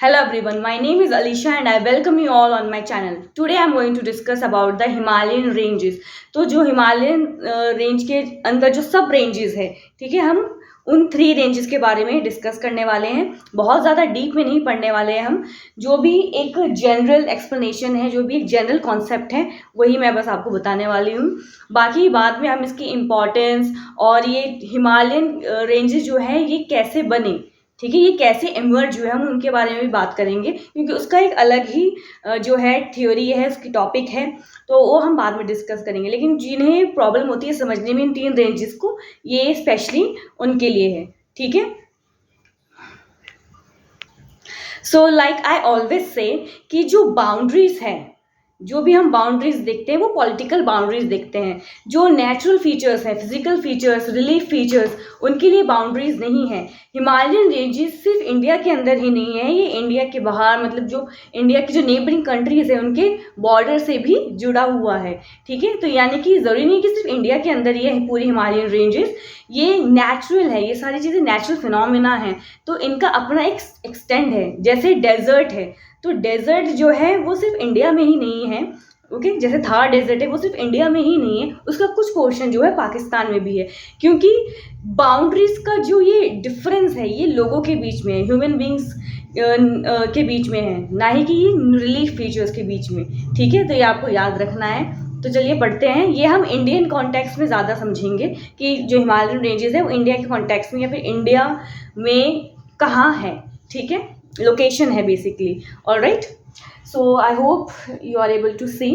Hello everyone, my name is Alisha and I welcome you all on my channel. Today I am going to discuss about the Himalayan ranges. तो जो Himalayan range के अंदर जो सब ranges है, ठीक है, हम उन 3 रेंजेस के बारे में डिस्कस करने वाले हैं. बहुत ज़्यादा डीप में नहीं पढ़ने वाले हैं हम. जो भी एक जनरल एक्सप्लेनेशन है, जो भी एक जनरल कॉन्सेप्ट है, वही मैं बस आपको बताने वाली हूँ. बाकी बाद में हम इसकी इम्पोर्टेंस और ये हिमालयन रेंजेस जो है ये कैसे बने, ठीक है, ये कैसे इमर्ज हुए, हम उनके बारे में भी बात करेंगे क्योंकि उसका एक अलग ही जो है थ्योरी है, उसकी टॉपिक है, तो वो हम बाद में डिस्कस करेंगे. लेकिन जिन्हें प्रॉब्लम होती है समझने में इन 3 रेंजेस को, ये स्पेशली उनके लिए है, ठीक है. So like I always say कि जो बाउंड्रीज है, जो भी हम बाउंड्रीज देखते हैं वो पॉलिटिकल बाउंड्रीज देखते हैं. जो नेचुरल फीचर्स हैं, फिजिकल फीचर्स, रिलीफ फीचर्स, उनके लिए बाउंड्रीज नहीं है. हिमालयन रेंजेस सिर्फ इंडिया के अंदर ही नहीं है, ये इंडिया के बाहर, मतलब जो इंडिया की जो नेबरिंग कंट्रीज है उनके बॉर्डर से भी जुड़ा हुआ है, ठीक है. तो यानी कि ज़रूरी नहीं कि सिर्फ इंडिया के अंदर ये है पूरी हिमालयन रेंजेस. ये नेचुरल है, ये सारी चीज़ें नेचुरल फिनोमिना है, तो इनका अपना एक एक्सटेंड है. जैसे डेजर्ट है, तो डेजर्ट जो है वो सिर्फ इंडिया में ही नहीं है, ओके. जैसे थार डेजर्ट है वो सिर्फ इंडिया में ही नहीं है, उसका कुछ पोर्शन जो है पाकिस्तान में भी है. क्योंकि बाउंड्रीज का जो ये डिफरेंस है ये लोगों के बीच में है, ह्यूमन बींग्स के बीच में है, ना ही कि ये रिलीफ फीचर्स के बीच में, ठीक है. तो ये आपको याद रखना है. तो चलिए पढ़ते हैं. ये हम इंडियन कॉन्टेक्स्ट में ज़्यादा समझेंगे कि जो हिमालयन रेंजेस है वो इंडिया के कॉन्टेक्स्ट में या फिर इंडिया में कहाँ है, ठीक है, लोकेशन है basically. Alright, so I hope you are able to see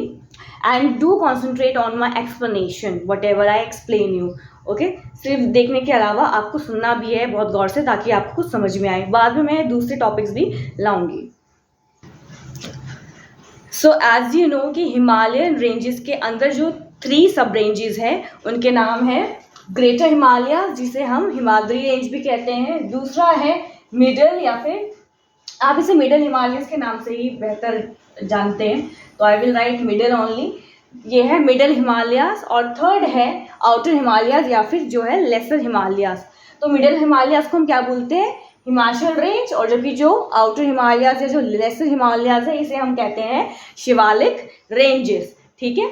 and do concentrate on my explanation whatever I explain you, okay. सिर्फ देखने के अलावा आपको सुनना भी है बहुत गौर से, ताकि आपको कुछ समझ में आए. बाद में मैं दूसरे टॉपिक्स भी लाऊंगी. सो एज यू नो कि हिमालयन रेंजेस के अंदर जो 3 सब रेंजेस हैं उनके नाम है ग्रेटर हिमालय, जिसे हम हिमाद्री रेंज भी कहते हैं. दूसरा है मिडल, या फिर आप इसे मिडल हिमालयस के नाम से ही बेहतर जानते हैं, तो I will write middle only. ये है मिडल हिमालयास. और थर्ड है आउटर हिमालयास या फिर जो है लेसर हिमालयास. तो मिडल हिमालयास को हम क्या बोलते हैं, हिमाचल रेंज. और जबकि जो आउटर हिमालयास या जो लेसर हिमालयास है इसे हम कहते हैं शिवालिक रेंजेस, ठीक है.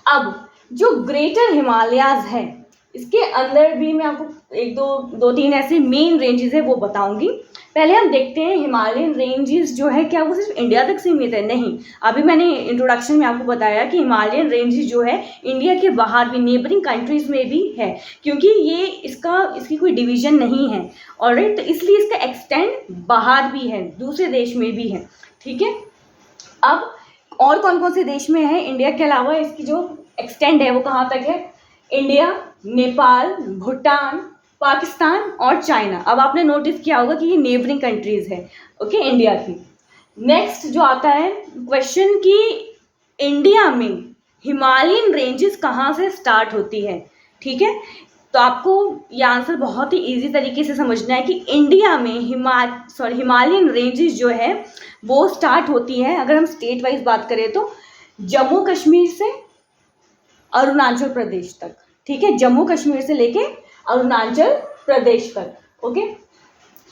अब जो ग्रेटर हिमालयास है इसके अंदर भी मैं आपको एक दो तीन ऐसे मेन रेंजेस है वो बताऊंगी. पहले हम देखते हैं हिमालयन रेंजेस जो है क्या वो सिर्फ इंडिया तक सीमित है? नहीं. अभी मैंने इंट्रोडक्शन में आपको बताया कि हिमालयन रेंजेस जो है इंडिया के बाहर भी, नेबरिंग कंट्रीज में भी है, क्योंकि ये इसकी कोई डिवीजन नहीं है. ऑलराइट, तो इसलिए इसका एक्सटेंड बाहर भी है, दूसरे देश में भी है, ठीक है. अब और कौन कौन से देश में है इंडिया के अलावा, इसकी जो एक्सटेंड है वो कहाँ तक है? इंडिया, नेपाल, भूटान, पाकिस्तान और चाइना. अब आपने नोटिस किया होगा कि ये नेबरिंग कंट्रीज है, ओके, इंडिया की. नेक्स्ट जो आता है क्वेश्चन कि इंडिया में हिमालयन रेंजेस कहाँ से स्टार्ट होती है, ठीक है. तो आपको ये आंसर बहुत ही इजी तरीके से समझना है कि इंडिया में हिमालयन रेंजेस जो है वो स्टार्ट होती है, अगर हम स्टेट वाइज बात करें तो जम्मू कश्मीर से अरुणाचल प्रदेश तक, ठीक है. जम्मू कश्मीर से लेके अरुणाचल प्रदेश तक, ओके.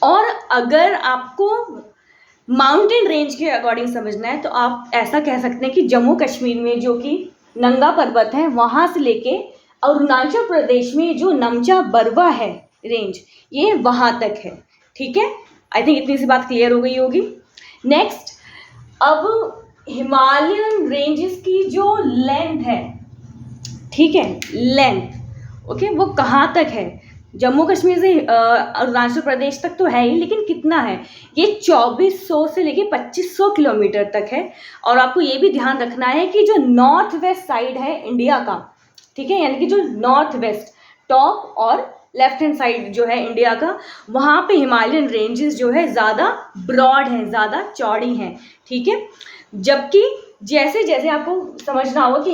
और अगर आपको माउंटेन रेंज के अकॉर्डिंग समझना है तो आप ऐसा कह सकते हैं कि जम्मू कश्मीर में जो कि नंगा पर्वत है वहाँ से लेके अरुणाचल प्रदेश में जो नमचा बरवा है रेंज, ये वहाँ तक है, ठीक है. आई थिंक इतनी सी बात क्लियर हो गई होगी. नेक्स्ट, अब हिमालयन रेंजेस की जो लेंथ है, ठीक है, लेंथ, ओके, वो कहाँ तक है? जम्मू कश्मीर से अरुणाचल प्रदेश तक तो है ही, लेकिन कितना है? ये 2400 से लेके 2500 किलोमीटर तक है. और आपको ये भी ध्यान रखना है कि जो नॉर्थ वेस्ट साइड है इंडिया का, ठीक है, यानी कि जो नॉर्थ वेस्ट टॉप और लेफ्ट हैंड साइड जो है इंडिया का, वहाँ पे हिमालयन रेंजेस जो है ज़्यादा ब्रॉड हैं, ज़्यादा चौड़ी हैं, ठीक है. जबकि जैसे जैसे आपको समझना होगा कि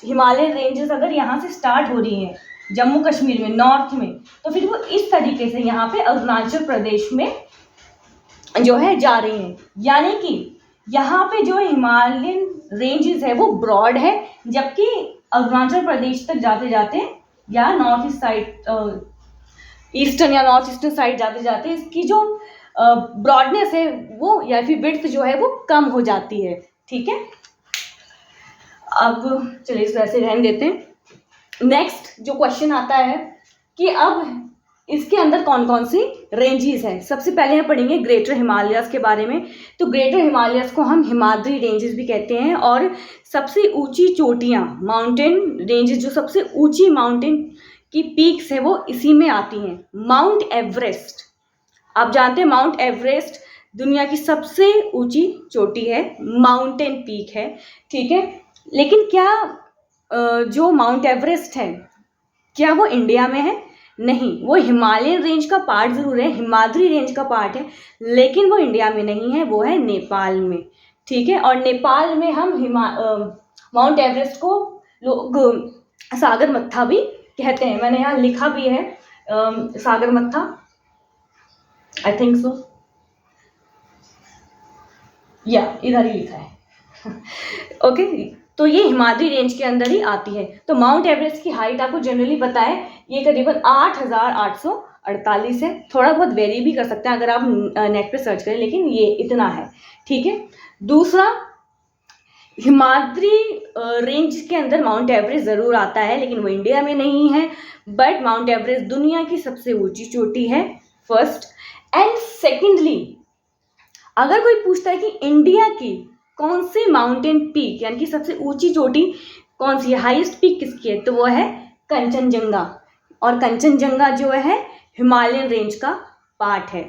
हिमालयन रेंजेस अगर यहाँ से स्टार्ट हो रही हैं जम्मू कश्मीर में नॉर्थ में, तो फिर वो इस तरीके से यहाँ पे अरुणाचल प्रदेश में जो है जा रही हैं. यानी कि यहाँ पे जो हिमालयन रेंजेस है वो ब्रॉड है, जबकि अरुणाचल प्रदेश तक जाते जाते या नॉर्थ ईस्ट साइड, ईस्टर्न या नॉर्थ ईस्टर्न साइड जाते जाते इसकी जो ब्रॉडनेस है वो या फिर विड्थ जो है वो कम हो जाती है, ठीक है। अब चलिए इसको ऐसे रहने देते हैं। नेक्स्ट जो क्वेश्चन आता है कि अब इसके अंदर कौन कौन सी रेंजेस हैं। सबसे पहले हम पढ़ेंगे ग्रेटर हिमालयाज के बारे में। तो ग्रेटर हिमालयाज को हम हिमाद्री रेंजेस भी कहते हैं, और सबसे ऊंची चोटियाँ, माउंटेन रेंजेस, जो सबसे ऊंची माउंटेन की पीक्स है वो इसी में आती हैं। माउंट एवरेस्ट, आप जानते हैं माउंट एवरेस्ट दुनिया की सबसे ऊंची चोटी है, माउंटेन पीक है, ठीक है। लेकिन क्या जो माउंट एवरेस्ट है क्या वो इंडिया में है? नहीं, वो हिमालयन रेंज का पार्ट ज़रूर है, हिमाद्री रेंज का पार्ट है, लेकिन वो इंडिया में नहीं है, वो है नेपाल में, ठीक है। और नेपाल में हम माउंट एवरेस्ट को लोग सागर मत्था भी कहते हैं। मैंने यहाँ लिखा भी है सागर मत्था, आई थिंक सो, या इधर ही लिखा है ओके। तो ये हिमाद्री रेंज के अंदर ही आती है। तो माउंट एवरेस्ट की हाइट आपको जनरली पता है, ये करीबन 8,848 है। थोड़ा बहुत वेरी भी कर सकते हैं अगर आप नेट पे सर्च करें, लेकिन ये इतना है, ठीक है। दूसरा, हिमाद्री रेंज के अंदर माउंट एवरेस्ट ज़रूर आता है, लेकिन वो इंडिया में नहीं है। बट माउंट एवरेस्ट दुनिया की सबसे ऊंची चोटी है, फर्स्ट। एंड सेकेंडली, अगर कोई पूछता है कि इंडिया की कौन सी माउंटेन पीक यानी कि सबसे ऊंची चोटी कौन सी है, हाईएस्ट पीक किसकी है, तो वो है कंचनजंगा। और कंचनजंगा जो है हिमालयन रेंज का पार्ट है।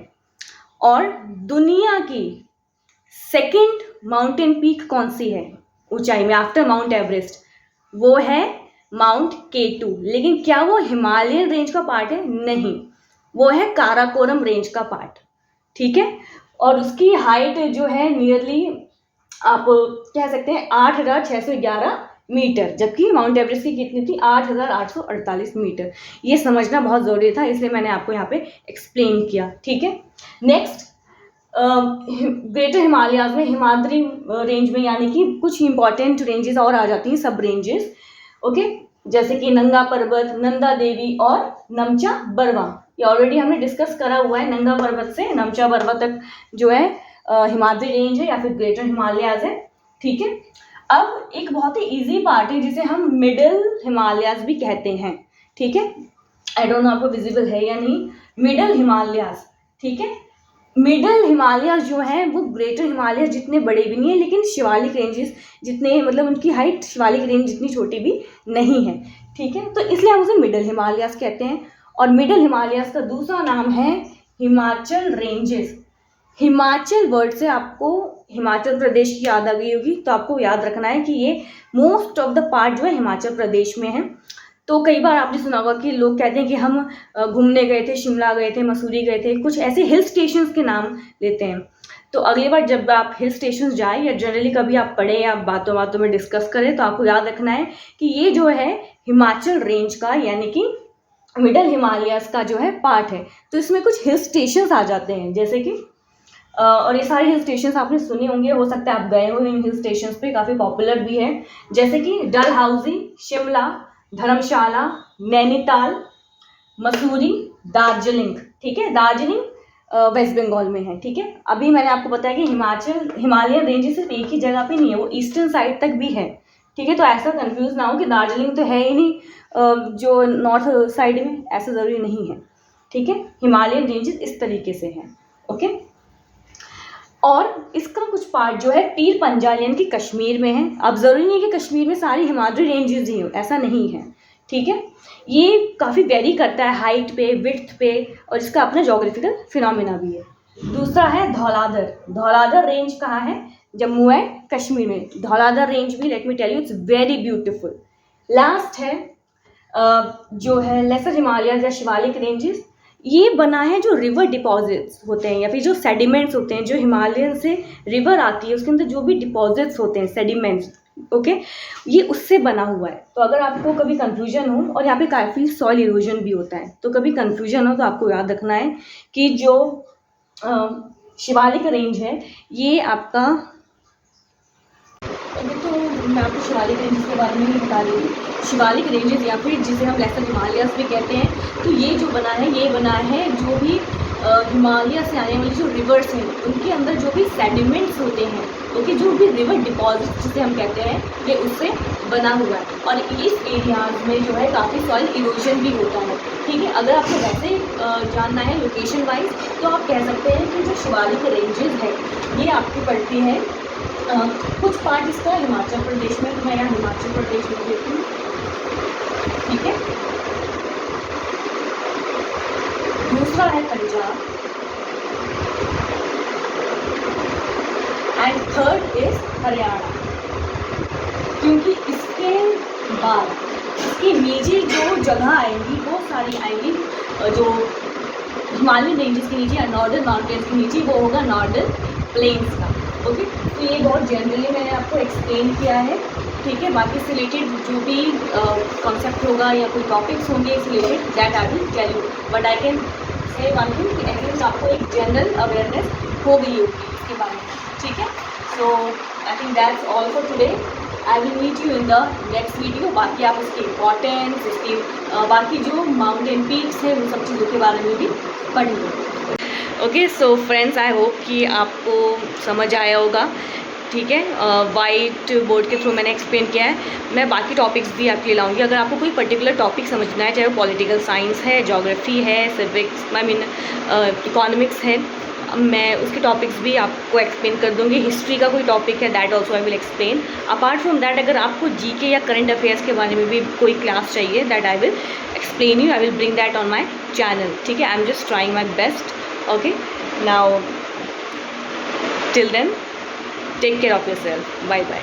और दुनिया की सेकंड माउंटेन पीक कौन सी है ऊंचाई में आफ्टर माउंट एवरेस्ट, वो है माउंट K2। लेकिन क्या वो हिमालयन रेंज का पार्ट है? नहीं, वो है काराकोरम रेंज का पार्ट, ठीक है। और उसकी हाइट जो है नियरली आप कह सकते हैं 8,611 मीटर, जबकि माउंट एवरेस्ट की कितनी थी? 8,848 मीटर। ये समझना बहुत ज़रूरी था, इसलिए मैंने आपको यहाँ पे एक्सप्लेन किया, ठीक है। नेक्स्ट, ग्रेटर हिमालयाज में, हिमाद्री रेंज में, यानी कि कुछ इंपॉर्टेंट रेंजेस और आ जाती हैं, सब रेंजेस, ओके। जैसे कि नंगा पर्वत, नंदा देवी और नमचा बरवा। ये ऑलरेडी हमने डिस्कस करा हुआ है। नंगा पर्वत से नमचा बरवा तक जो है हिमाद्री रेंज है या फिर ग्रेटर हिमालयाज है, ठीक है। अब एक बहुत ही इजी पार्ट है जिसे हम मिडिल हिमालयाज भी कहते हैं, ठीक है। आई डोंट नो आपको विजिबल है या नहीं, मिडिल हिमालयाज, ठीक है। मिडिल हिमालयाज जो है वो ग्रेटर हिमालयाज जितने बड़े भी नहीं है, लेकिन शिवालिक रेंजेस जितने, मतलब उनकी हाइट शिवालिक रेंज जितनी छोटी भी नहीं है, ठीक है। तो इसलिए हम उसे मिडिल हिमालयाज कहते हैं। और मिडिल हिमालयाज का दूसरा नाम है हिमाचल रेंजेस। हिमाचल वर्ड से आपको हिमाचल प्रदेश की याद आ गई होगी, तो आपको याद रखना है कि ये मोस्ट ऑफ द पार्ट जो है हिमाचल प्रदेश में है। तो कई बार आपने सुना होगा कि लोग कहते हैं कि हम घूमने गए थे, शिमला गए थे, मसूरी गए थे, कुछ ऐसे हिल स्टेशंस के नाम लेते हैं। तो अगली बार जब आप हिल स्टेशंस जाएं या जनरली कभी आप पढ़ें या बातों बातों में डिस्कस करें, तो आपको याद रखना है कि ये जो है हिमाचल रेंज का यानी कि मिडिल हिमालयाज का जो है पार्ट है। तो इसमें कुछ हिल स्टेशंस आ जाते हैं, जैसे कि और ये सारे हिल स्टेशंस आपने सुने होंगे, हो सकता है आप गए हो इन हिल स्टेशंस पे, काफ़ी पॉपुलर भी है, जैसे कि डलहौजी, शिमला, धर्मशाला, नैनीताल, मसूरी, दार्जिलिंग, ठीक है। दार्जिलिंग वेस्ट बंगाल में है, ठीक है। अभी मैंने आपको बताया कि हिमालयन रेंज सिर्फ एक ही जगह पे नहीं है, वो ईस्टर्न साइड तक भी है, ठीक है। तो ऐसा कंफ्यूज ना हो कि दार्जिलिंग तो है ही नहीं जो नॉर्थ साइड में, ऐसा ज़रूरी नहीं है, ठीक है। हिमालयन रेंजेस इस तरीके से हैं, ओके। और इसका कुछ पार्ट जो है पीर पंजाल यानी कि कश्मीर में है। अब ज़रूरी नहीं है कि कश्मीर में सारी हिमाद्री रेंजेस ही हो, ऐसा नहीं है, ठीक है। ये काफ़ी वेरी करता है हाइट पे, विड्थ पे, और इसका अपना जोग्राफिकल फिनोमिना भी है। दूसरा है धौलाधर। धौलाधर रेंज कहाँ है? जम्मू एंड कश्मीर में। धौलाधर रेंज भी, let me tell you, it's very beautiful. Last है जो है लेसर हिमालयाज या शिवालिक रेंजेस। ये बना है जो रिवर डिपॉजिट्स होते हैं या फिर जो सेडिमेंट्स होते हैं, जो हिमालयन से रिवर आती है उसके अंदर जो भी डिपॉजिट्स होते हैं, सेडिमेंट्स, ओके, ये उससे बना हुआ है। तो अगर आपको कभी कंफ्यूजन हो, और यहाँ पे काफ़ी सॉइल इरोजन भी होता है, तो कभी कंफ्यूजन हो तो आपको याद रखना है कि जो शिवालिक रेंज है ये आपका, तो मैं आपको शिवालिक रेंजेस के बारे में ही बता रही हूँ। शिवालिक रेंजेस या फिर जिसे हम लेसर हिमालयाज भी कहते हैं, तो ये जो बना है, ये बना है जो भी हिमालय से आने वाली जो रिवर्स हैं उनके अंदर जो भी सेडिमेंट्स होते हैं, ओके, जो भी रिवर डिपॉजिट जिसे हम कहते हैं, ये उससे बना हुआ है। और इस एरियाज में जो है काफ़ी सॉइल इरोजन भी होता है, ठीक है। अगर आपको वैसे जानना है लोकेशन वाइज तो आप कह सकते हैं कि जो शिवालिक रेंजेस है ये आपकी पड़ती है कुछ पार्ट इसका हिमाचल प्रदेश में, तो मैं यहाँ हिमाचल प्रदेश में देती हूँ, ठीक है। दूसरा है Punjab and third is Haryana, क्योंकि इसके बाद इसकी नीचे जो जगह आएंगी वो सारी आएंगी जो हिमालयन रेंजेस के नीचे, नॉर्दर्न माउंटेन्स के नीचे, वो होगा नॉर्दर्न प्लेन्स का, ओके। तो ये बहुत जनरली मैंने आपको एक्सप्लेन किया है, ठीक है। बाकी से रिलेटेड जो भी कॉन्सेप्ट होगा या कोई टॉपिक्स होंगे इस related, that I will tell you, but I can say one thing कि एटलीस्ट आपको एक जनरल अवेयरनेस हो गई होगी इसके बारे में, ठीक है। So I think that's all for today. I will meet you in the next video. बाकी आप उसकी इम्पॉर्टेंस, उसकी बाकी जो माउंटेन पीक्स हैं उन सब चीज़ों के बारे में भी पढ़ेंगे। Okay, so friends, I hope कि आपको समझ आया होगा, ठीक है। वाइट बोर्ड के थ्रू मैंने एक्सप्लेन किया है। मैं बाकी टॉपिक्स भी आपके लिए लाऊंगी। अगर आपको कोई पर्टिकुलर टॉपिक समझना है, चाहे वो पॉलिटिकल साइंस है, ज्योग्राफी है, सिविक्स, आई मीन इकोनॉमिक्स है, मैं उसके टॉपिक्स भी आपको एक्सप्लेन कर दूंगी। हिस्ट्री का कोई टॉपिक है, that also I will explain. Apart from that, अगर आपको जीके या करंट अफेयर्स के बारे में भी कोई क्लास चाहिए, that I will explain you, I will bring that on my channel, ठीक है। I am just trying my best, okay. Now till then, take care of yourself. Bye bye.